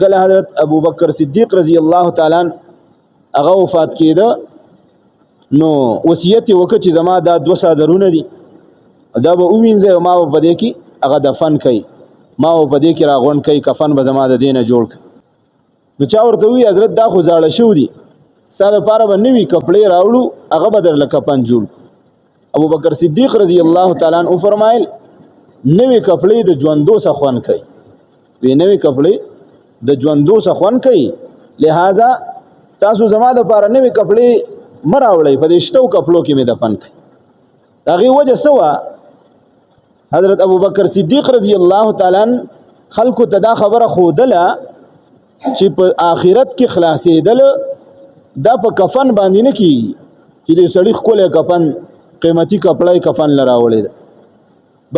کله حضرت ابو بکر صدیق رضی الله تعالی هغه وفات کېده نو وصیت وکړ چې زما دا 2 صدرونه دي دا به وینځه ما په دې کې هغه دفن کړي ما په دې کې راغون کړي کفن به زما د دینه جوړ کړي نو چا ورته وی حضرت دا خو زاړه شو دي ستاسو لپاره به نوی کپڑے راوړو هغه به در لکفن جوړ ابو بکر صدیق رضی الله تعالی عنہ فرمایل نوی کپڑے د ژوندو سخون کوي وی نوی کپڑے د ژوندو سخون کوي لہذا تاسو زما د لپاره نوی کپڑے مراوړی په دې شتو کپړو کې مې دفن کړي دغه وجه سوا حضرت ابو بکر صدیق رضی الله تعالی عنہ خلکو ته دا خبره خودله چې په آخرت کې خلاصېدل دا په کفن باندې نه کیږي چې د سړی خپل کفن قیمتي کپړای کفن لراولې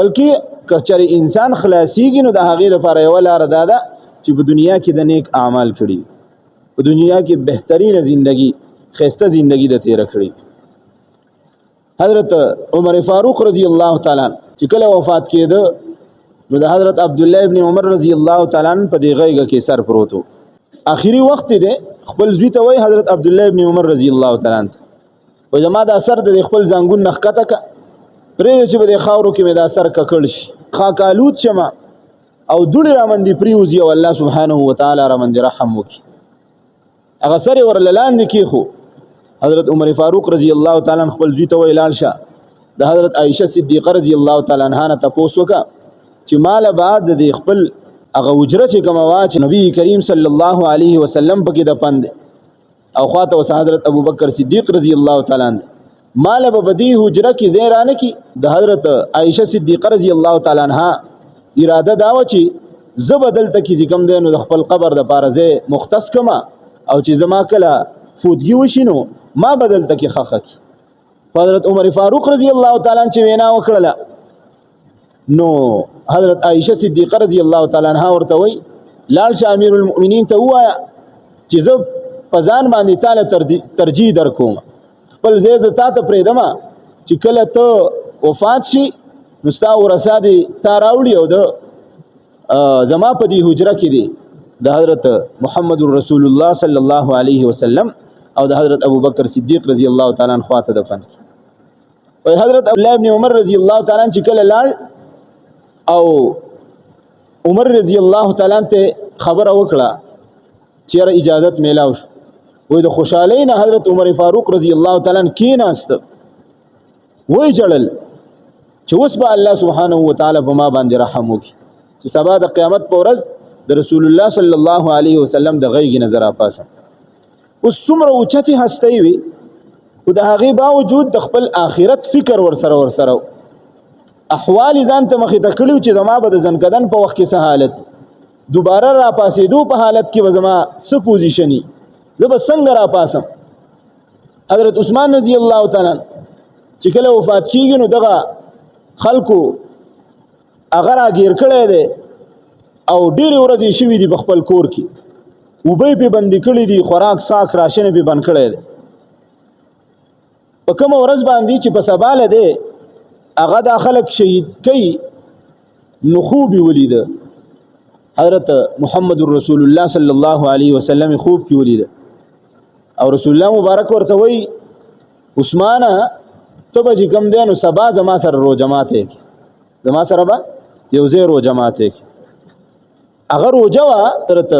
بلکې کچري انسان خلاصيږي نو د هغې لپاره یو لار ده چې په دنیا کې د نیک اعمال کړي په دنیا کې بهترین ژوندۍ خسته ژوندۍ د تیر کړي حضرت عمر فاروق رضی الله تعالی چې کله وفات کېده نو د حضرت عبد الله ابن عمر رضی الله تعالی په دې غیږ کې سر پروتو اخیری وخت دی خپل زوی ته وای حضرت عبد الله ابن عمر رضی الله تعالی او جما د اثر د خپل زنګون نخکته ک پرې چې به د خاورو کې مې د اثر ککړ شي خاکالوت شمه او دوړي رامندې پریوزي او الله سبحانه و تعالی رامندې رحم وکي هغه سره ورلاندې کې خو حضرت عمر فاروق رضی الله تعالی خپل زوی ته ویلال شه د حضرت عائشه صدیقه رضی الله تعالی عنها نه تاسو وکا چې مال بعد د خپل هغه وجره چې کوم واچ نبی کریم صلی الله علیه وسلم پکې د پند او خاطر حضرت ابو بکر صدیق رضی الله تعالی عنہ مال به بدی حجره کې زیرانه کې د حضرت عائشه صدیقه رضی الله تعالی عنها اراده دا و چې زبدل تکي کوم دینو د خپل قبر د پارزه مختص کما او چې زما کله فوتګي وشینو ما بدل تکي خخه کی حضرت عمر فاروق رضی الله تعالی عنہ چې وینا وکړه نو حضرت عائشه صدیقه رضی الله تعالی عنها ورته وی لال شاه امیر المؤمنین ته وایا چې زه پزان باندې تعالی ترجیح در کوم خپل زیز تا ته پریدما چې کله ته وفات شي نو ستا ورسادي تا راوړي او د زما په دی حجره کې دی د حضرت محمد رسول الله صلی الله علیه وسلم او د حضرت ابو بکر صدیق رضی الله تعالی عنہ خواته دفن او حضرت عبد الله ابن عمر رضی الله تعالی عنہ چې کله لاړ او عمر رضی الله تعالی عنہ ته خبر وکړه چې اجازت میلاو شو وې د خوشالۍ نه حضرت عمر فاروق رضی الله تعالی عنہ کیناست وې جړل چې اوس به الله سبحانه و تعالی په ما باندې رحم وکړي چې سبا د قیامت په ورځ د رسول الله صلی الله علیه وسلم د غیږ نظر اپاسه اوس څومره اوچتي هستي وي او د هغه باوجود د خپل آخرت فکر ورسره احوال ځان ته مخې ته کړیو چې زما به د ځنکدن په وخت کې څه حالت دوباره را پاسېدو په حالت کې به زما څه پوزیشني زه به څنګه را پاسم حضرت عثمان رضی الله تعالی چې کله وفات کیږي نو دغه خلکو هغه راګیر کړی دی او ډېرې ورځې شوي دي په خپل کور کې اوبه پې بندي کړي دي خوراک ساک راشن پې بند کړی دی په کومه ورځ باندې چې په سباله دی هغه دا خلک شهید کوي نو خوب یې ولیده حضرت محمد رسول الله صلی الله علیه وسلم خوب کې ولیده او رسول الله مبارک ورته وی عثمانه ته به چې کوم دی نو سبا زما سره رو جماعت کې زما سره به یو ځای رو جماعت کې هغه روجه وه حضرت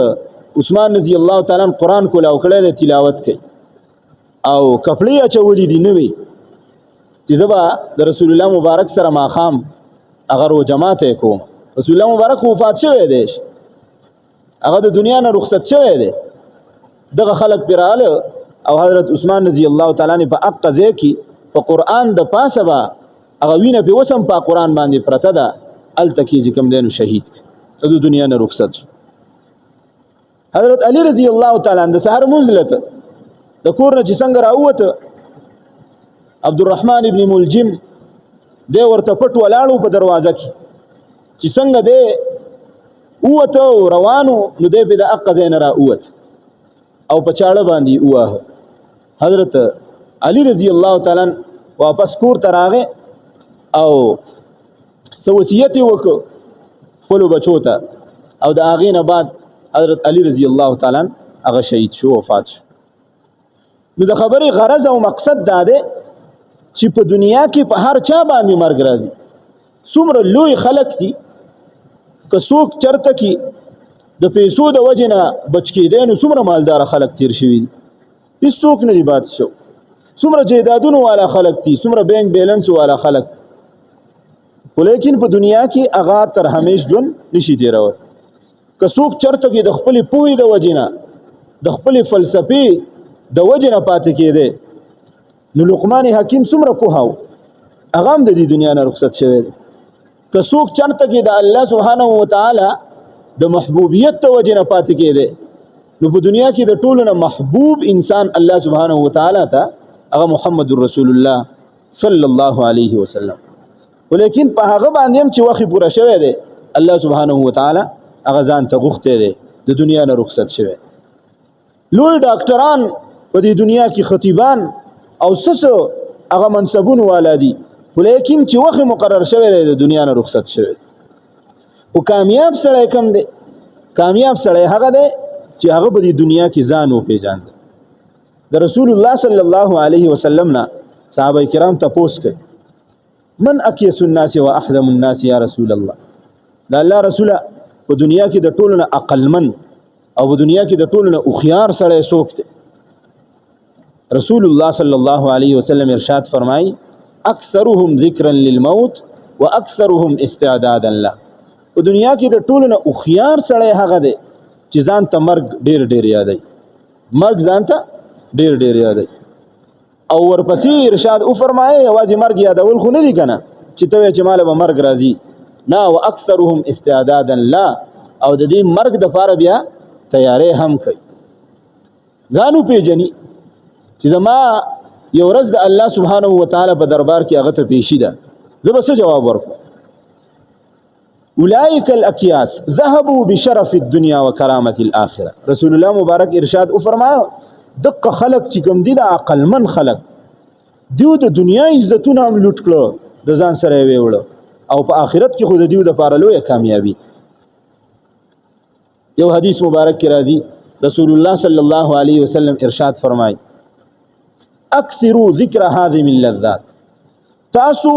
عثمان رضی الله تعالی عنہ قرآن کولاو کړی دی تلاوت کوي او کپړې اچولې دي نوې چې زه به د رسول الله مبارک سره ماښام هغه رو جماعت کوم رسول الله مبارک وفات شوی دی هغه د دنیا نه رخصت شوی دی دغه خلک پرې راغله او حضرت عثمان رضی الله تعالی عنہ په حق ځای کې په قرآن د پاسه به هغه وینه پې اوس هم په قرآن باندې پرته ده هلته کې چې کوم دی نو شهید د دنیا نه رخصت شو حضرت علی رضی الله تعالی عنہ د سحر لمونځ لته د کور نه چې څنګه راووته عبدالرحمن ابن ملجم دی ورته پټ ولاړو په دروازه کې چې څنګه دی ووته روانو نو دی پې د حق ځای نه راووت او په چاړه باندې ووهه حضرت علی رضی الله تعالی عنہ واپس کور ته راغی او څه وصیت یې وکړ خپلو بچو ته او د هغې نه بعد حضرت علی رضی الله تعالی عنہ هغه شهید شو وفات شو. نو د خبرې غرض او مقصد دا دی چې په دنیا کې په هر چا باندې مرګ راځي. څومره لوی خلق دي که څوک چرته کې د پیسو د وجې نه بچ کېدی نو څومره مالدار خلق تیر شوي دي، هېڅوک نه دي پاتې شو. څومره جایدادونو والا خلق دي، څومره بینک بیلنس والا خلق، خو لیکن په دنیا کې هغه تر همیش ژوند نشي تېرول. که څوک چرته کې د خپلې پوهې د وجې نه د خپلې فلسفې د وجې نه پاتې کېدی نو لقمان حکیم څومره پوهه و هغه هم د دې دنیا نه رخصت شوی دی. که څوک چرته کې د الله سبحانه وتعالی د محبوبیت د وجې نه پاتې کېدی نو په دنیا کې د ټولو نه محبوب انسان الله سبحانه وتعالی ته هغه محمد رسول الله صلی الله علیه وسلم. ولیکن په هغه باندې هم چې وخت پوره شوی دی الله سبحانه وتعالی هغه ځان ته غوښتی دی د دنیا نه رخصت شوی. لوی ډاکټران په دې دنیا کې خطیبان او سسو هغه منصبون والا دي، ولیکن چې وخت مقرر شوی دی د دنیا نه رخصت شوی. او کامیاب سړی کم دی؟ کامیاب سړی هغه دی چې هغه په دې دنیا کې ځان وپېژاند. د رسول الله صلی الله علیه وسلم نه صحابه کرام تپوس کوي من اکیس الناس و احزم الناس یا رسول الله. دا الله رسوله په دنیا کې د ټولو نه عقلمن او په دنیا کې د ټولو نه هوښیار سړی څوک دی؟ رسول الله صلی الله علیه وسلم ارشاد فرمای اکثرهم ذکرا للموت واکثرهم استعدادا له. په دنیا کې د ټولو نه هوښیار سړی هغه دی چې ځان ته مرګ ډیر ډیر یادوي، مرګ ځان ته ډیر ډیر یادوي. او ورپسې ارشاد وفرمایي یوازې مرګ یادول خو نه دي که نه چې ته وایې چې ماله به مرګ راځي، نه واکثرهم استعدادا له، او د دې مرګ دپاره بیا تیاری هم کوي. ځان وپېژني چې زما یو ورځ د الله سبحانه وتعالی په دربار کې هغه ته پیشي ده، زه به څه جواب ورکړم؟ اولئک الاکیاس ذهبوا بشرف الدنیا وکرامت الاخره. رسول الله مبارک ارشاد وفرمایو دغه خلق چې کوم دي د عقلمن خلق دیو د دنیا عزتونه هم لوټ کړو د ځان سره یې وړو او په آخرت کې خو د دیو د پاره لویه کامیابی. یو حدیث مبارک کې راځي رسول الله صلی الله علیه وسلم ارشاد فرمای اکثروا ذکر هذه اللذات. تاسو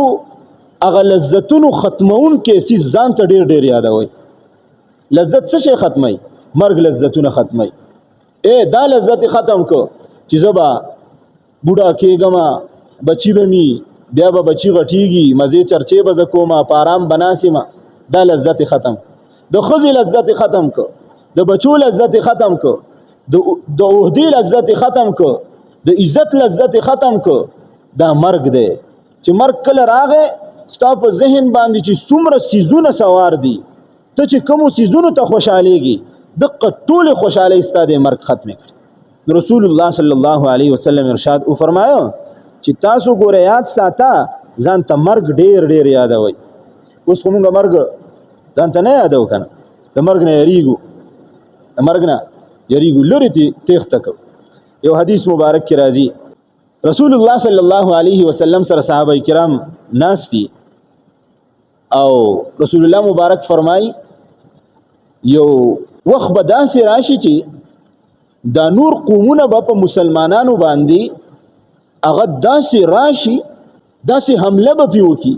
اغه لذتونو ختمون کې سي ځان ته ډیر ډیر یادوي. لذت څه شي ختمي؟ مرګ لذتونه ختمي. دا لذت ختم کو چې زبا بوډا کېګما بچی به می بیا به بچی غټیږي مزه چرچې به ز کومه پارام بناسي ما، دا لذت ختم. د خزي لذت ختم کو، د بچو لذت ختم کو، د عہدی لذت ختم کو، د عزت لذت ختم کو. دا مرګ دی چې مرګ کله راغې ستا په ذهن باندې چې څومره سیزونه سوار دي، ته چې کومو سیزونو ته خوشحالېږي دقه ټولې خوشحالۍ ستا د مرګ ختمې کړي. رسول الله صلی الله علیه وسلم ارشاد وفرمایو چې تاسو ګوره یاد ساته ځان ته مرګ ډیر ډیر یادوئ. اوس خو مونږ مرګ ځان ته نه یادو که نه، د مرګ نه یریږو، د مرګ نه یریږو، لرې تېښته کوو. یو حدیث مبارک کې راځي رسول الله صلی الله علیه وسلم سره صحابه کرام ناست دي او رسول الله مبارک فرمای یو وخت به داسې راشي چې دا نور قومونه به په مسلمانانو باندې هغه داسې راشي، داسې حمله به پې وکړي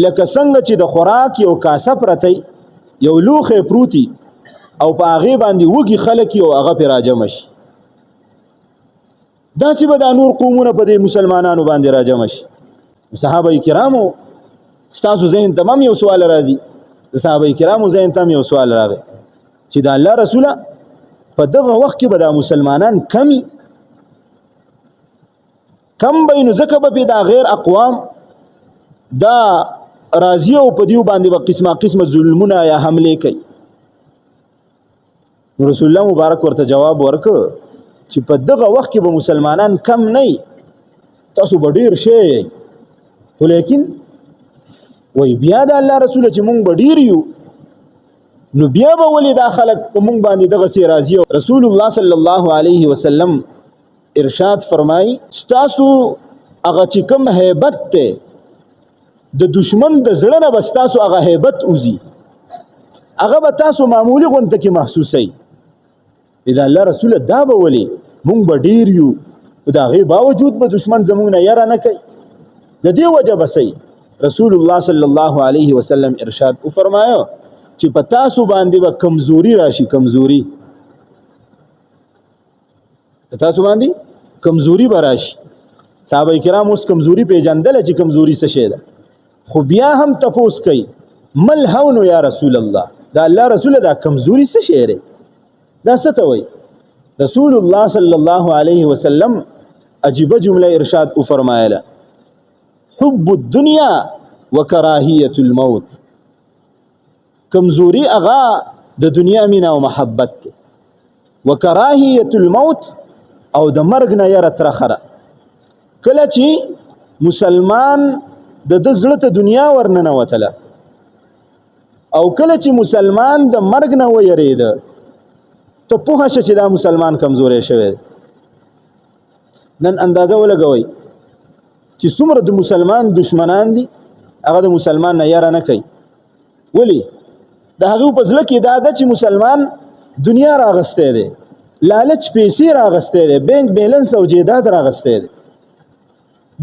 لکه څنګه چې د خوراک یو کاسه پرتی یو لوښی پروتي او په هغې باندې وږي خلک او هغه پې راجمع شي. داسې به دا نور قومونه په دې مسلمانانو باندې راجمع شي. صحابه کرامو ستاسو ذهن ته هم یو سوال راځي، د صحابه کرامو ذهن ته هم یو سوال راغی چې د الله رسوله په دغه وخت کې به دا مسلمانان کمی کم به نو ځکه به دا غیر اقوام دا راضي او په دیو باندې به قسمه قسمه ظلمونه یا حمله کوي. رسول الله مبارک ورته جواب ورکړ چې په دغه وخت کې به مسلمانان کم نه، تاسو به ډیر شئ، ولیکن وای بیا د الله رسول چې مونږ به ډیر یو نو بیا به ولې دا خلک په مونږ باندې دغسې راځي. رسول الله صلی الله علیه وسلم ارشاد فرمای ستاسو هغه چې کوم هیبت ته د دشمن د زړه نه به ستاسو هغه هیبت وځي، هغه به تاسو معمولی غونته کې محسوسوي. دا الله رسول دا به ولي مونږ به ډیر یو دا غي باوجود به دشمن زمونږ نه یاره نه کوي د دې وجه بسې رسول الله صلی الله علیه وسلم ارشاد او فرمایو چې په تاسو باندې به کمزوري راشي کمزوري تاسو باندې کمزوري براشي صحابه کرام اوس کمزوري پیژندل چې کمزوري څه شي ده خو بیا هم تفوس کوي مل هون یا رسول الله دا الله رسول دا کمزوري څه شي ده دا څه ته وایي رسول الله صلی الله علیه وسلم عجیب جمله ارشاد او فرمایله حب الدنيا وكراهيه الموت کمزوري اغا د دنیا مینا او محبت وکراهیه الموت او د مرګ نه یره ترخره کله چې مسلمان د زړه ته دنیا ورننه وتله او کله چې مسلمان د مرګ نه ویرید ته په هڅه چې دا مسلمان کمزورې شوی نن اندازه ولګوي چې څومره د مسلمان دشمنان دي هغه د مسلمان نه یره نه کوي ولی د هغه په ځل کې دا ده چې مسلمان دنیا راغسته دي لالچ پیسې راغسته دي بینک بیلنس او جیدات راغسته دي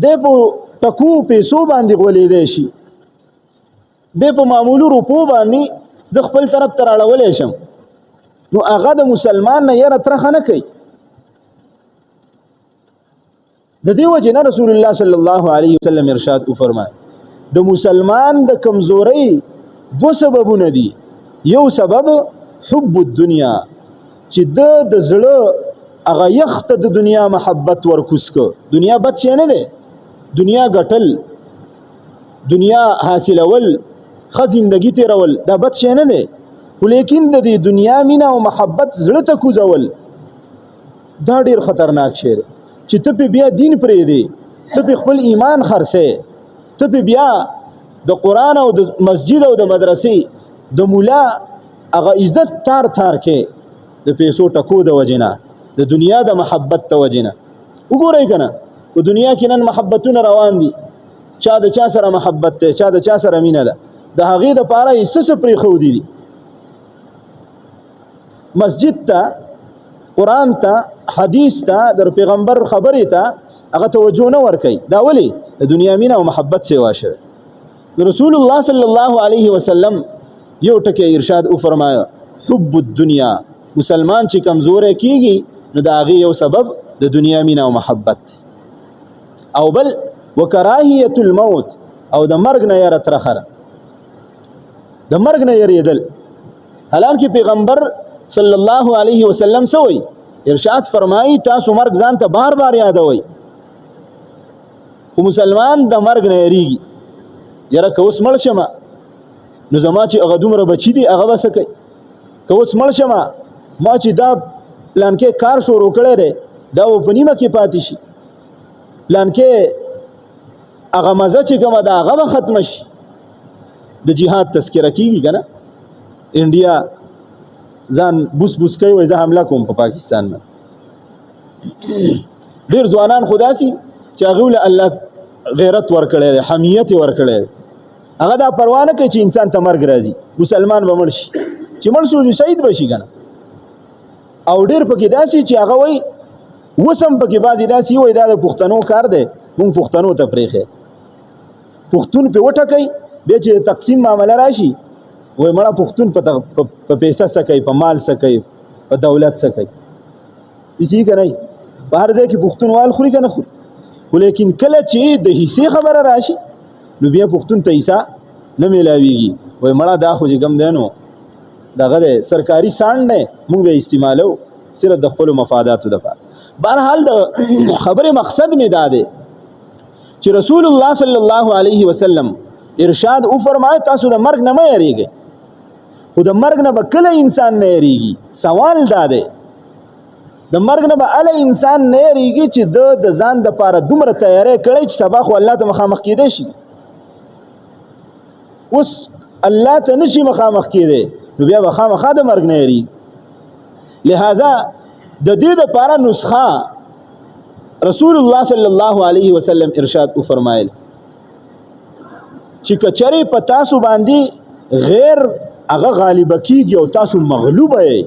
د په ټکو پیسو باندې غولې دي شي د په معمولو روپو باندې ز خپل طرف تر اړولې شم نو هغه د مسلمان نه یره ترخه نه کوي د دې وجه نه رسول الله صلی الله علیه وسلم ارشاد فرمایي د مسلمان د کمزوري دو سببونه دي یو سبب حب الدنيا چې د زړه هغه یخت د دنیا محبت ورکوس کو دنیا بد شي نه ده دنیا ګټل دنیا حاصلول خ زندگی تیرول دا بد شي نه ده ولیکن د دې دنیا مینا او محبت زړه ته کوزول دا ډیر خطرناک شی دی چې ته په بیا دین پرې دی ته په خپل ایمان خرڅه ته په بیا د قران او د مسجد او د مدرسې د مولا هغه عزت تار کې د پیسو ټکو د وجنه د دنیا د محبت ته وجنه وګورئ کنه په دنیا کې نن محبتونه روان دي چا د چا سره محبت ته چا د چا سره مینه ده د هغې د پاره یې څه پرې خو دي مسجد ته قران ته حدیث ته در پیغمبر خبرې ته هغه توجه نه ور کوي دا ولی د دنیا مینه او محبت سیوا شوه رسول الله صلی الله علیه وسلم یو ټکی ارشاد او فرمایا حب الدنيا مسلمان چې کمزور کیږي نو دا غي یو سبب د دنیا مینه او محبت او بل وکراهیه الموت او د مرګ نه یره ترخره د مرګ نه یریدل حالانکه پیغمبر صلی الله علیه وسلم سوی ارشاد فرمایي تاسو مرګ ځان ته بار بار یادوي او مسلمان د مرګ نه یریږي یره که اوس مړ شمه نو زما چې هغه دومره بچی دي هغه بس کوي که اوس مړ شمه ما چې دا پلان کې کار شروع کړی دی دا په نیمه کې پاتې شي پلان کې هغه مزه چې کومه ده هغه ختم شي د جهاد تذکره کیږي کنه انډیا ځان بوس بوس کوي وای زه حمله کوم په پاکستان نه ډیر ځوانان خداسي چې هغه له الله غیرت ورکړي حمیت ورکړي هغه دا پروا نه کوي چې انسان ته مرګ راځي مسلمان به مړ شي چې مړ شو شهید بشي کنه او ډیر پکې داسي چې هغه وای وسم پکې بازي داسي وای دا د پښتنو کار دی مونږ پښتنو ته پرېخه پښتون په وټه کوي به چې تقسیم معاملې راشي وای مړه پښتون په پیسې سکه په مال سکه په دولت سکه اسی کنه په هر ځای کې پښتونوال خوري کنه خوري ولیکن کله چې د حصے خبره راشي نو بیا پښتون ته حصہ نه ملاويږي وای مړه دا خو کم دینو دغه سرکاري ساند نه موږ به استعمالو صرف د خپل مفاداتو لپاره بهرحال د خبره مقصد می داده چې رسول الله صلی الله علیه وسلم ارشاد او فرمایي تاسو د مرګ نه مې یریږئ خو د مرګ نه به کله انسان نه یریږي سوال داده د مرګ نه به ال انسان نه یریږي چې د ځان د پاره دومره تیارې کړي چې سبا خو الله ته مخامخ کېدې شي اوس الله ته نشي مخامخ کېدې نو بیا به خامخا د مرګ نه یریږي لہذا د دې د پاره نسخه رسول الله صلی الله علیه وسلم ارشاد او فرمایل چې کچري په تاسو باندې غیر هغه غالب کیږي او تاسو مغلوب یې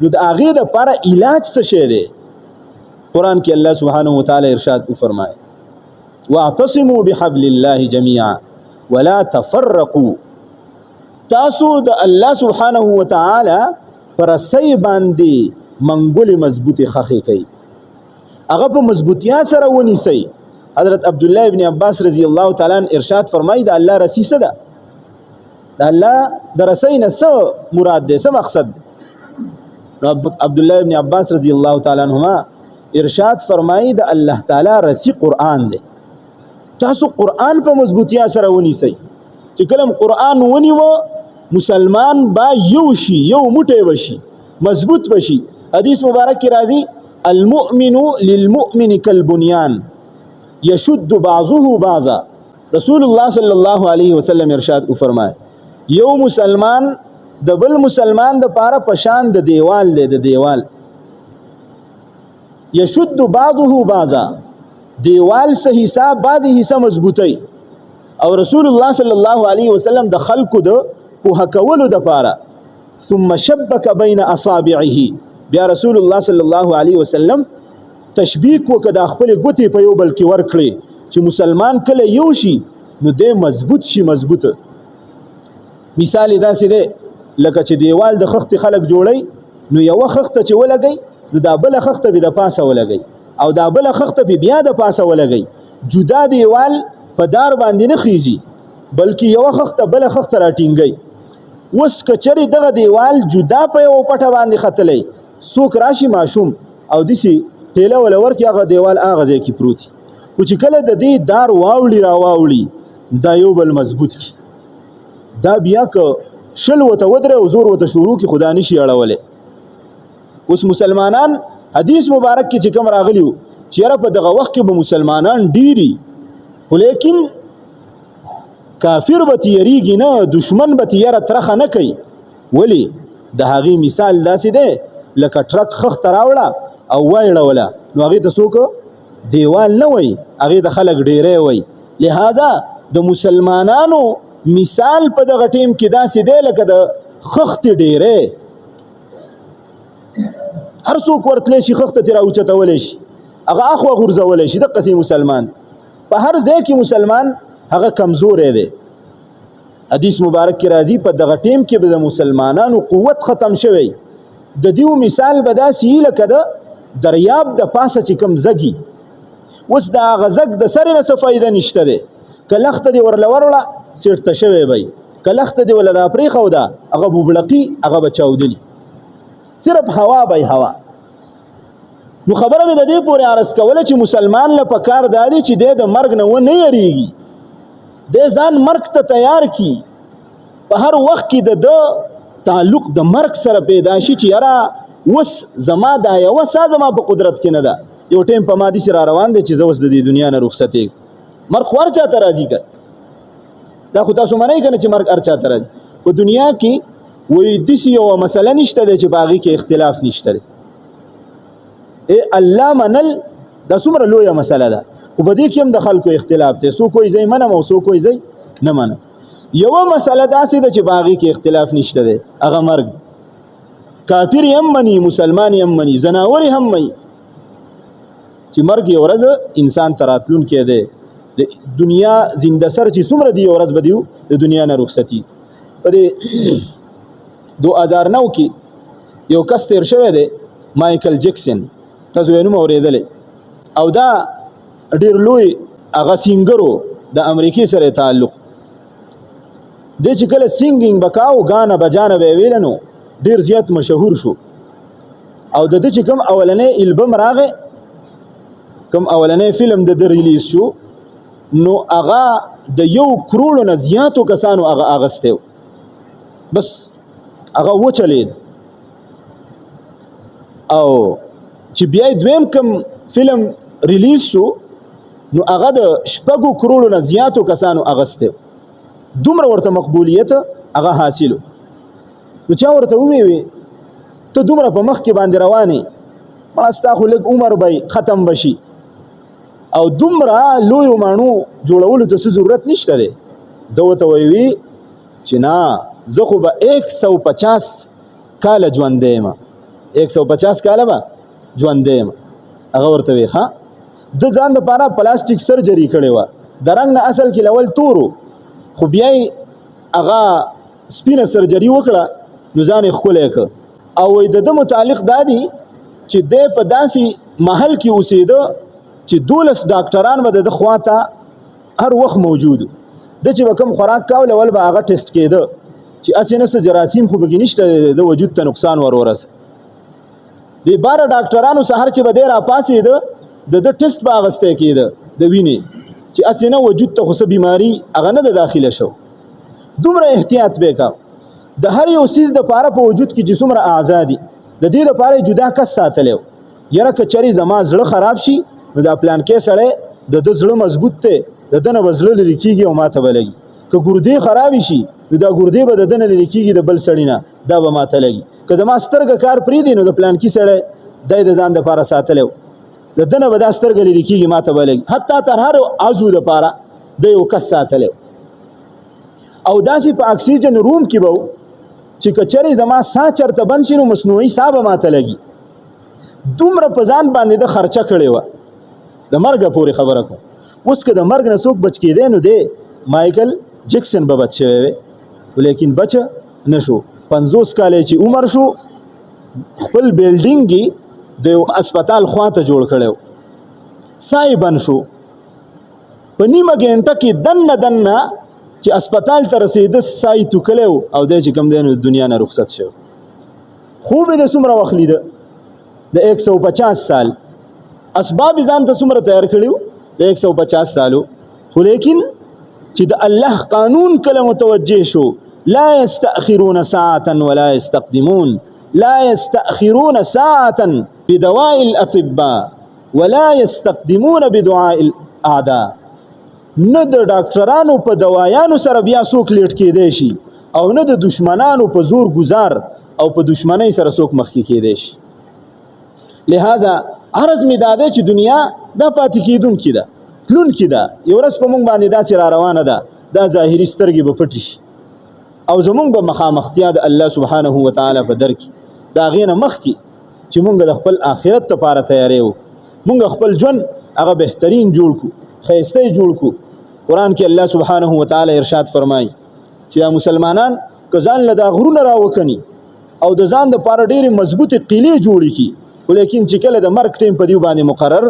نو د هغې دپاره علاج څه شی دی؟ قرآن کې الله سبحانه وتعالی ارشاد فرمایي واعتصموا بحبل الله جميعا ولا تفرقوا. تاسو د الله سبحانه وتعالی پر رسۍ باندې منګولې مضبوطې خښې کوي، هغه په مضبوطیا سره ونیسئ. حضرت عبدالله ابن عباس رضی الله تعالی عنہ ارشاد فرمایي د الله رسی څه ده؟ د الله د رسی نه څه مراد دی، څه مقصد دی؟ نو عبدالله ابن عباس رضی الله تعالی عنهما ارشاد فرمایي د الله تعالی رسی قرآن دی. تاسو قرآن په مضبوطیا سره ونیسئ. چې کله قرآن ونیوه مسلمان با یو شي، یو موټی بشي، مضبوط بشي. حدیث مبارک کی راځي المؤمن للمؤمن کالبنیان یشد بعضه بعضا. رسول الله صلی الله علیه وسلم ارشاد فرمایي یو مسلمان د بل مسلمان د پاره پشان د دیوال دی، د دیوال یشد بعضه بعضا، دیوال سے حصہ بعضی حصہ مضبوطی. او رسول الله صلی الله علیه وسلم د خلقو د په کولو د پاره ثم شبک بین اصابعه، بیا رسول الله صلی الله علیه وسلم تشبیک وکړه خپل ګوتې په یو بل کې ورکړي چې مسلمان کله یو شي نو د مضبوط شي. مضبوط مثال داسې دی لکه چې دیوال د خښت خلک جوړي، نو یو خښت چې ولګي نو دا بل خښت به د پاسه ولګي او دا بل خښت به بیا د پاسه ولګي. جدا دیوال په دار باندې نه خيږي بلکې یو خښت بل خښت راټینګي. اوس کچري دغه دیوال جدا په یو پټه باندې خطلې څوک راشي ماشوم او دسی ټیله ولور کې هغه دیوال هغه ځای کې پروت او چې کله د دې دار واوړي را واوړي دا یو بل مضبوط کی، دا بیا که شل وته ودره او زور وته شروع کی خدا نشي اړولې. اوس مسلمانان حدیث مبارک کې چې کوم راغلیو چې را په دغه وخت کې به مسلمانان ډیری ولیکن کافر به تیریږي نه، دشمن به تیره ترخه نه کوي. ولی د هغې مثال داسې دی لکه ټرک خښت راوړه او وایړوله نو هغې ته څوک دیوال نه وای، هغې د خلک ډیری وای. لہذا د مسلمانانو مثال په دغه ټیم کې داسې دی لکه د خښتې ډیری. هر څوک ورتلی شي خښته ترې راوچتولی شي، هغه اخوا غورځولی شي. دقسې مسلمان په هر ځای کې مسلمان هغه کمزوری دی. حدیث مبارک کې راځي په دغه ټیم کې به د مسلمانانو قوت ختم شوی. د دیو مثال به داسې لکه د دریاب د پاسه چې کوم زګي، اوس د هغه زګ د سرې نه څه فایده نشته دی. که لخته دې ورله وروړه سیټته شوی به، که لخته دې ورله راپرېښوده هغه بوبړقي، هغه به چاودلي، صرف هوا به هوا. نو خبره مې د دې پورې عرض کوله چې مسلمان له پکار دا دی چې دی د مرګ نه ونه یریږي، دی ځان مرګ ته تیار کی. په هر وخت کې د تعلق د مرګ سره پیدا شي چې یاره اوس زما دا یوه سا زما په قدرت کې نه ده، یو ټیم په ما داسې را روان دی چې زه اوس د دې دنیا نه رخصتېږم. مرګ خو هر چا ته راځي که دا خو تاسو منئ که نه چې مرګ هر چا ته راځي. په دنیا کې وایي داسې یوه مسله نشته دی چې په هغې کې اختلاف نشته دی. الله منل دا څومره لویه مسله ده، خو په دې کې هم د خلکو اختلاف دی. څوک وایي زه یې منم او څوک وایي زه نه منم. یوه مسله داسې ده چې په هغې کې اختلاف نشته دی، هغه مرګ. کافر یې هم مني، مسلمان یې هم مني، زناور یې هم مني چې مرګ یو ورځ انسان ته راتلونکی دی. د دنیا زنده سر چې څومره دی یو ورځ به دیو د دنیا نه رخصتي. په دې 2009 کې یو کس تیر شوی دی مایکل جکسن، تاسو یې نوم اورېدلی، او دا ډېر لوی هغه سینګر و د امریکې سره تعلق. دی چې کله سینګینګ به کاو ګانه بجانه به یې ویله نو ډېر زیات مشهور شو. او د ده چې کوم اولنی البم راغی، کوم اولنی فلم د ده ریلیز شو، نو هغه د 1 کروڑو نه زیاتو کسانو هغه اغستی و، بس هغه وچلید. او چې بیا دویم کوم فلم ریلیز شو نو هغه د 6 کروڑو نه زیاتو کسانو اغستی و، دومره ورته مقبولیت هغه حاصلو. نو چا ورته وویل ته دومره په مخ کې باندې روانې، مړه ستا خو لږ عمر به ختم بشي او دومره لویو ماڼو جوړولو ته څه ضرورت نشته دی. ده ورته ویلي چې نه زه خو به 150 کاله ژوندی یم، 150 کاله به ژوندی یم. هغه ورته وی ښه د ځان دپاره پلاستیک سرجري کړې وه د رنګ نه اصل کې لول تورو خو بیا یې هغه سپینه سرجري وکړه نو ځان یې ښکلی که او وایي د ده متعلق دا دي چې دی په داسې محل کې اوسېده چې 12 ډاکټران به د ده خوا ته هر وخت موجود ده چې به کوم خوراک کاوله ول به هغه ټیسټ کېده چې هسې نه څه جراثیم خو پکې نشته د وجود ته نقصان ورسه د 12 ډاکټرانو سهار چې به دی راپاڅېده د ده ټیسټ به اخیستی کېده د وینې چې هسې نه وجود ته خو څه بیماري هغه نه ده داخله شو. دومره احتیاط به یې کوه د هر یو څیز دپاره په وجود کې چې څومره اعضا دي د دې دپاره جدا کس ساتلی و. یاره که چرې زما زړه خراب شي نو دا پلانکې سړی د ده زړه مضبوط دی د ده نه به زړه لرې کېږي او ما ته به لګي که ګردې خرابې شي نو دا ګردې به د ده نه لرې کېږي د بل سړي نه دا به ما ته لګي که زما سترګه کار پرېږدي نو د پلانکي سړی دی د ځان دپاره ساتلی و د ده نه به دا سترګه لرې کېږي ما ته به لګي حتی تر هر عضو دپاره د یو کس ساتلی و. او داسې په اکسیجن روم کې به چې که چرې زما ساه چرته بند شي نو مصنوعي ساه به ما ته لګي. دومره په ځان باندې د خرچه کړې وه د مرګه پورې خبره کوم. اوس که د مرګ نه څوک بچ کېدی نو دی مایکل جکسن به بچ شوی وی لیکن بچ نه شو. 50 کاله چې عمر شو خپل بیلډینګ کې د یو اسپتال خوا ته جوړ کړی و ساه یې بند شو په نیمه ګنټه کې دننه چې اسپتال ته رسېده ساه یې توکلی و او دی چې کوم دی نو د دنیا نه رخصت شو. خوب یې د څومره وخت لیده د 150 سال اسباب ځان ته څومره تیار کړي وو د 150 سالو خو لیکن چې د الله قانون کله متوجه شو لا يستأخرون ساعة ولا يستقدمون لا يستأخرون ساعة بدواء الأطباء ولا يستقدمون بدعاء الأعداء. نه د ډاکټرانو په دوايانو سره بیا څوک لیټ کېدی شي او نه د دشمنانو په زور گزار او په دشمنۍ سره څوک مخکې کېدی شي. لہذا عرض می داده چې دنیا دا پاتې کېدونکې ده تلونکې ده یو ورځ په موږ باندې داسې را روانه ده دا ظاهري سترګې به پټې شي او زمونږ به مخامختیا د الله سبحانه وتعالی په در کې د هغې نه مخکې چې مونږ د خپل آخرت لپاره تیاری وو مونږ خپل ژوند هغه بهترین جوړ کړو ښایسته یې جوړ کړو. قرآن کې الله سبحانه وتعالی ارشاد فرمایي چې دا مسلمانان که ځان له دا غرونه راوکني او د ځان دپاره ډېرې مضبوطې قلعې جوړې کړي ولیکن چې کله د مرګ ټیم په دیو باندې مقرر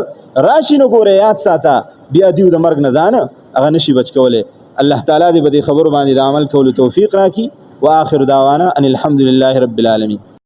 راشي نو ګوره یاد ساته بیا دیو د مرګ نه ځان هغه نشي بچ کولی. الله تعالی دې په دې خبرو باندې د عمل کولو توفیق راکړي. واخر دعوانا ان الحمد لله رب العالمین.